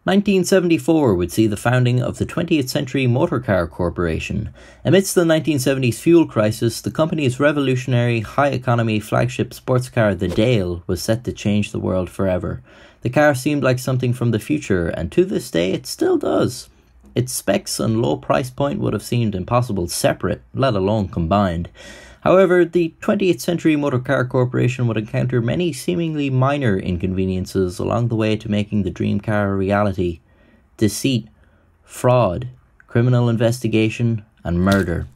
1974 would see the founding of the 20th Century Motorcar Corporation. Amidst the 1970s fuel crisis, the company's revolutionary, high-economy flagship sports car, the Dale, was set to change the world forever. The car seemed like something from the future, and to this day it still does. Its specs and low price point would have seemed impossible separate, let alone combined. However, the 20th Century Motorcar Corporation would encounter many seemingly minor inconveniences along the way to making the dream car a reality. Deceit, fraud, criminal investigation, and murder.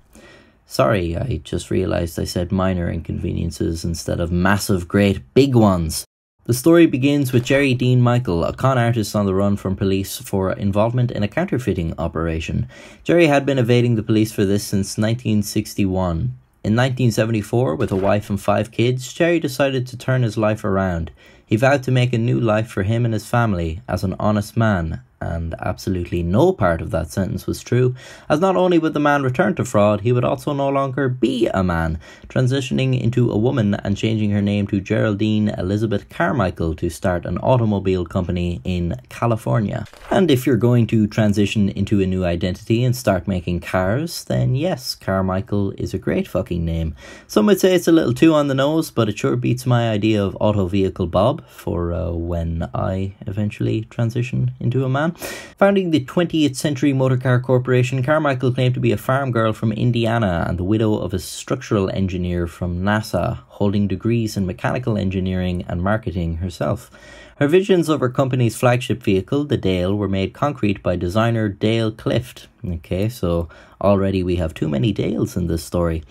Sorry, I just realised I said minor inconveniences instead of massive, great, big ones. The story begins with Jerry Dean Michael, a con artist on the run from police for involvement in a counterfeiting operation. Jerry had been evading the police for this since 1961. In 1974, with a wife and 5 kids, Jerry decided to turn his life around. He vowed to make a new life for him and his family as an honest man, and absolutely no part of that sentence was true, as not only would the man return to fraud, he would also no longer be a man, transitioning into a woman and changing her name to Geraldine Elizabeth Carmichael to start an automobile company in California. And if you're going to transition into a new identity and start making cars, then yes, Carmichael is a great fucking name. Some would say it's a little too on the nose, but it sure beats my idea of Auto Vehicle Bob for when I eventually transition into a man. Founding the 20th Century Motorcar Corporation, Carmichael claimed to be a farm girl from Indiana and the widow of a structural engineer from NASA, holding degrees in mechanical engineering and marketing herself. Her visions of her company's flagship vehicle, the Dale, were made concrete by designer Dale Clift. Okay, so already we have too many Dales in this story.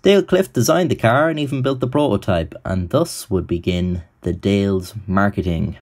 Dale Clift designed the car and even built the prototype, and thus would begin the Dale's marketing.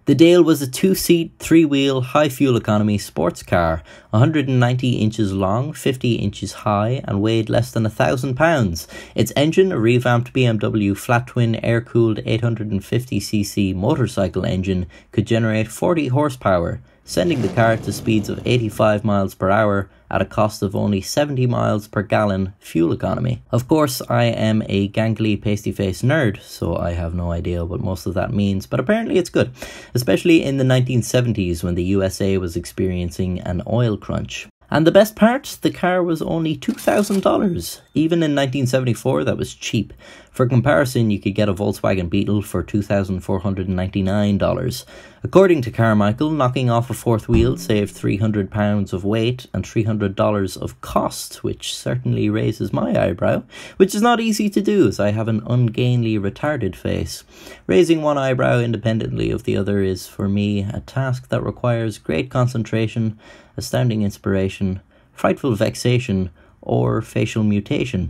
The Dale was a 2-seat, 3-wheel, high-fuel economy sports car, 190 inches long, 50 inches high, and weighed less than 1,000 pounds. Its engine, a revamped BMW flat-twin air-cooled 850cc motorcycle engine, could generate 40 horsepower, sending the car to speeds of 85 miles per hour at a cost of only 70 miles per gallon fuel economy. Of course, I am a gangly pasty-faced nerd, so I have no idea what most of that means, but apparently it's good, especially in the 1970s when the USA was experiencing an oil crunch. And the best part, the car was only $2,000. Even in 1974, that was cheap. For comparison, you could get a Volkswagen Beetle for $2,499. According to Carmichael, knocking off a fourth wheel saved £300 of weight and $300 of cost, which certainly raises my eyebrow, which is not easy to do as I have an ungainly retarded face. Raising one eyebrow independently of the other is, for me, a task that requires great concentration, astounding inspiration, frightful vexation, or facial mutation.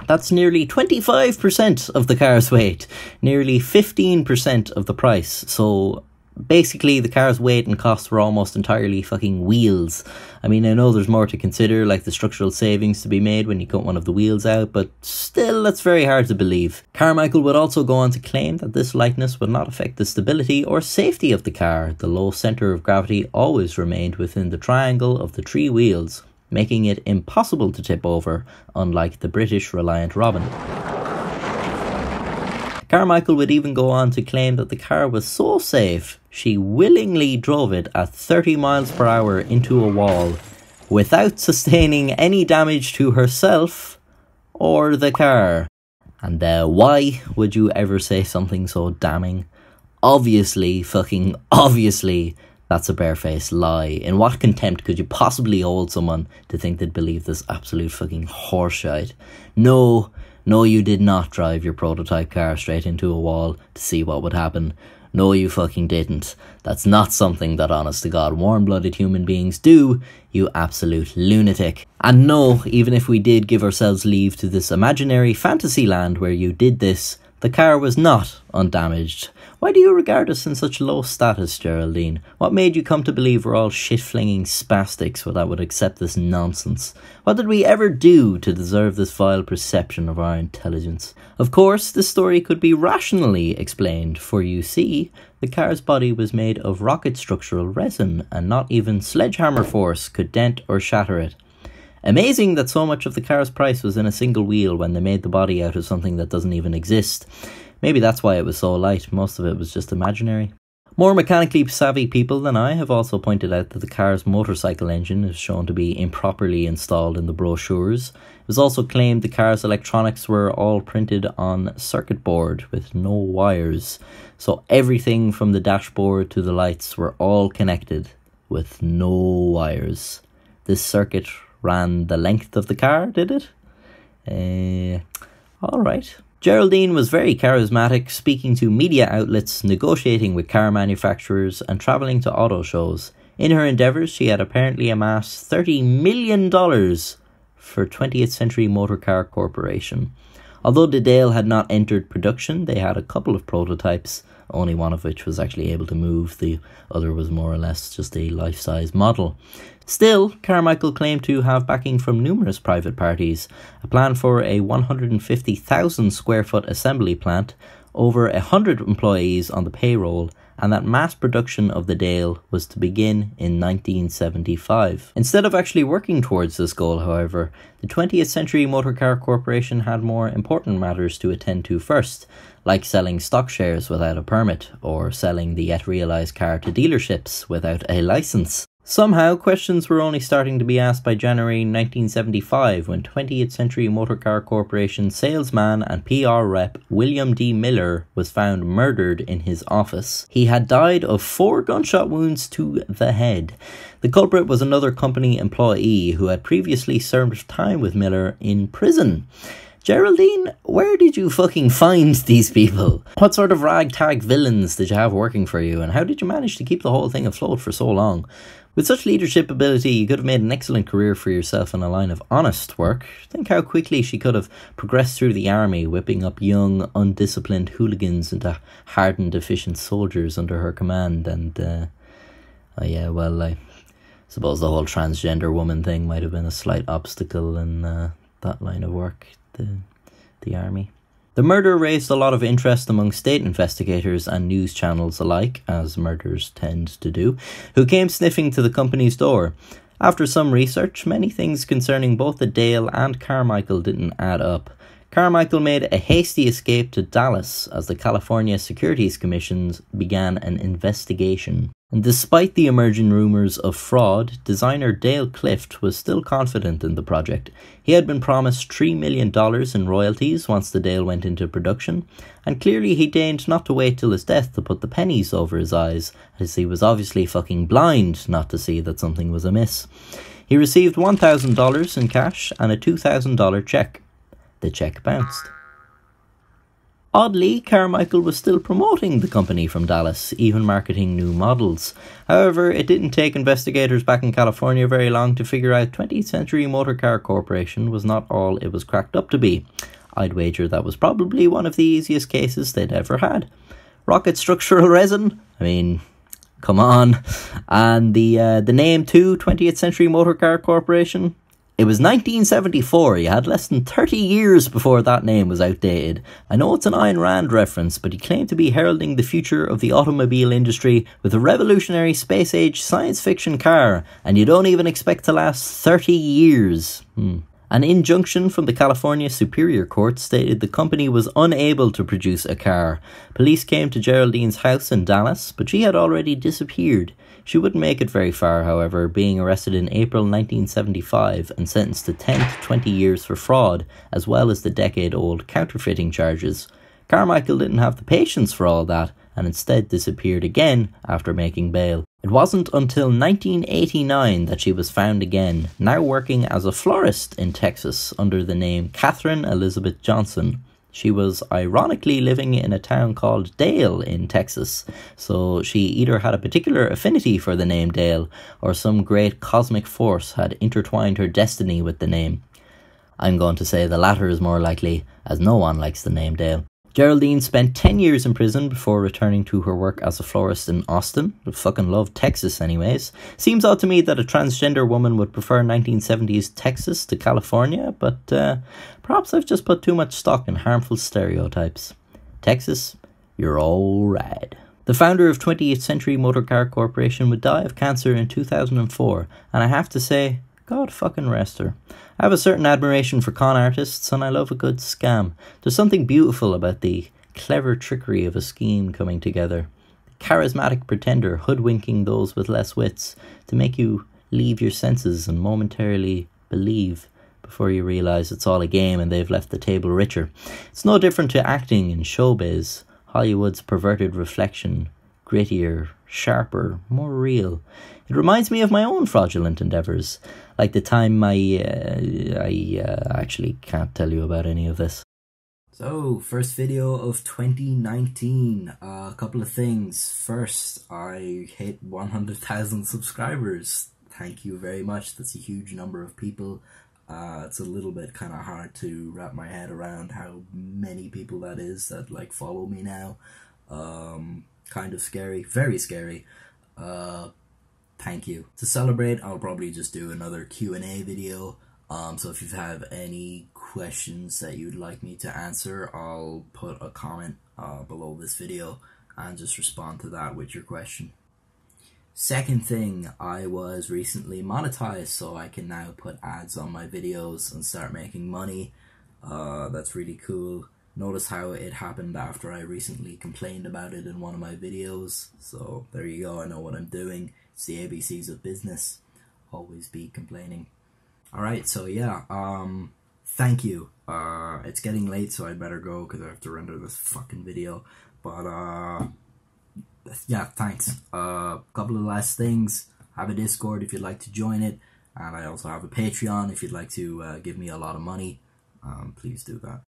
That's nearly 25% of the car's weight, nearly 15% of the price, so basically the car's weight and costs were almost entirely fucking wheels. I mean, I know there's more to consider, like the structural savings to be made when you cut one of the wheels out, but still, that's very hard to believe. Carmichael would also go on to claim that this lightness would not affect the stability or safety of the car. The low centre of gravity always remained within the triangle of the 3 wheels, making it impossible to tip over, unlike the British Reliant Robin. Carmichael would even go on to claim that the car was so safe, she willingly drove it at 30 miles per hour into a wall, without sustaining any damage to herself or the car. And why would you ever say something so damning? Obviously, fucking obviously, that's a barefaced lie. In what contempt could you possibly hold someone to think they'd believe this absolute fucking horseshit? No, you did not drive your prototype car straight into a wall to see what would happen. No, you fucking didn't. That's not something that honest-to-God warm-blooded human beings do, you absolute lunatic. And no, even if we did give ourselves leave to this imaginary fantasy land where you did this, the car was not undamaged. Why do you regard us in such low status, Geraldine? What made you come to believe we're all shit-flinging spastics that would accept this nonsense? What did we ever do to deserve this vile perception of our intelligence? Of course, this story could be rationally explained, for you see, the car's body was made of rocket structural resin, and not even sledgehammer force could dent or shatter it. Amazing that so much of the car's price was in a single wheel when they made the body out of something that doesn't even exist. Maybe that's why it was so light, most of it was just imaginary. More mechanically savvy people than I have also pointed out that the car's motorcycle engine is shown to be improperly installed in the brochures. It was also claimed the car's electronics were all printed on circuit board with no wires. So everything from the dashboard to the lights were all connected with no wires. This circuit ran the length of the car, did it? Alright. Geraldine was very charismatic, speaking to media outlets, negotiating with car manufacturers, and travelling to auto shows. In her endeavours, she had apparently amassed $30 million for 20th Century Motor Car Corporation. Although the Dale had not entered production, they had a couple of prototypes, only one of which was actually able to move. The other was more or less just a life-size model. Still, Carmichael claimed to have backing from numerous private parties, a plan for a 150,000 square foot assembly plant, over 100 employees on the payroll, and that mass production of the Dale was to begin in 1975. Instead of actually working towards this goal, however, the 20th Century Motor Car Corporation had more important matters to attend to first, like selling stock shares without a permit, or selling the yet realised car to dealerships without a licence. Somehow, questions were only starting to be asked by January 1975 when 20th Century Motor Car Corporation salesman and PR rep William D. Miller was found murdered in his office. He had died of 4 gunshot wounds to the head. The culprit was another company employee who had previously served time with Miller in prison. Geraldine, where did you fucking find these people? What sort of ragtag villains did you have working for you, and how did you manage to keep the whole thing afloat for so long? With such leadership ability, you could have made an excellent career for yourself in a line of honest work. Think how quickly she could have progressed through the army, whipping up young, undisciplined hooligans into hardened, efficient soldiers under her command. And, I suppose the whole transgender woman thing might have been a slight obstacle in that line of work, the army. The murder raised a lot of interest among state investigators and news channels alike, as murders tend to do, who came sniffing to the company's door. After some research, many things concerning both the Dale and Carmichael didn't add up. Carmichael made a hasty escape to Dallas as the California Securities Commission began an investigation. And despite the emerging rumours of fraud, designer Dale Clift was still confident in the project. He had been promised $3 million in royalties once the Dale went into production, and clearly he deigned not to wait till his death to put the pennies over his eyes, as he was obviously fucking blind not to see that something was amiss. He received $1,000 in cash and a $2,000 cheque. The cheque bounced. Oddly, Carmichael was still promoting the company from Dallas, even marketing new models. However, it didn't take investigators back in California very long to figure out 20th Century Motor Car Corporation was not all it was cracked up to be. I'd wager that was probably one of the easiest cases they'd ever had. Rocket structural resin? I mean, come on. And the name too, 20th Century Motor Car Corporation? It was 1974, you had less than 30 years before that name was outdated. I know it's an Ayn Rand reference, but he claimed to be heralding the future of the automobile industry with a revolutionary space-age science fiction car, and you don't even expect to last 30 years. An injunction from the California Superior Court stated the company was unable to produce a car. Police came to Geraldine's house in Dallas, but she had already disappeared. She wouldn't make it very far, however, being arrested in April 1975 and sentenced to 10 to 20 years for fraud, as well as the decade-old counterfeiting charges. Carmichael didn't have the patience for all that, and instead disappeared again after making bail. It wasn't until 1989 that she was found again, now working as a florist in Texas under the name Catherine Elizabeth Johnson. She was ironically living in a town called Dale in Texas, so she either had a particular affinity for the name Dale, or some great cosmic force had intertwined her destiny with the name. I'm going to say the latter is more likely, as no one likes the name Dale. Geraldine spent 10 years in prison before returning to her work as a florist in Austin. I fucking love Texas anyways. Seems odd to me that a transgender woman would prefer 1970s Texas to California, but perhaps I've just put too much stock in harmful stereotypes. Texas, you're all right. The founder of 20th Century Motor Car Corporation would die of cancer in 2004, and I have to say, God fucking rest her. I have a certain admiration for con artists, and I love a good scam. There's something beautiful about the clever trickery of a scheme coming together. The charismatic pretender hoodwinking those with less wits to make you leave your senses and momentarily believe before you realise it's all a game and they've left the table richer. It's no different to acting in showbiz, Hollywood's perverted reflection, grittier, sharper, more real. It reminds me of my own fraudulent endeavours, like the time I actually can't tell you about any of this. So, first video of 2019, a couple of things. First, I hit 100,000 subscribers. Thank you very much, that's a huge number of people. It's a little bit kind of hard to wrap my head around how many people that is that like follow me now. Kind of scary, very scary. Thank you. To celebrate, I'll probably just do another Q&A video. So if you have any questions that you'd like me to answer, I'll put a comment below this video and just respond to that with your question. Second thing, I was recently monetized, so I can now put ads on my videos and start making money. That's really cool. Notice how it happened after I recently complained about it in one of my videos. So there you go, I know what I'm doing. It's the ABCs of business. Always be complaining. Alright, so yeah, thank you. It's getting late, so I better go because I have to render this fucking video. But yeah, thanks. Couple of last things. I have a Discord if you'd like to join it, and I also have a Patreon if you'd like to give me a lot of money. Please do that.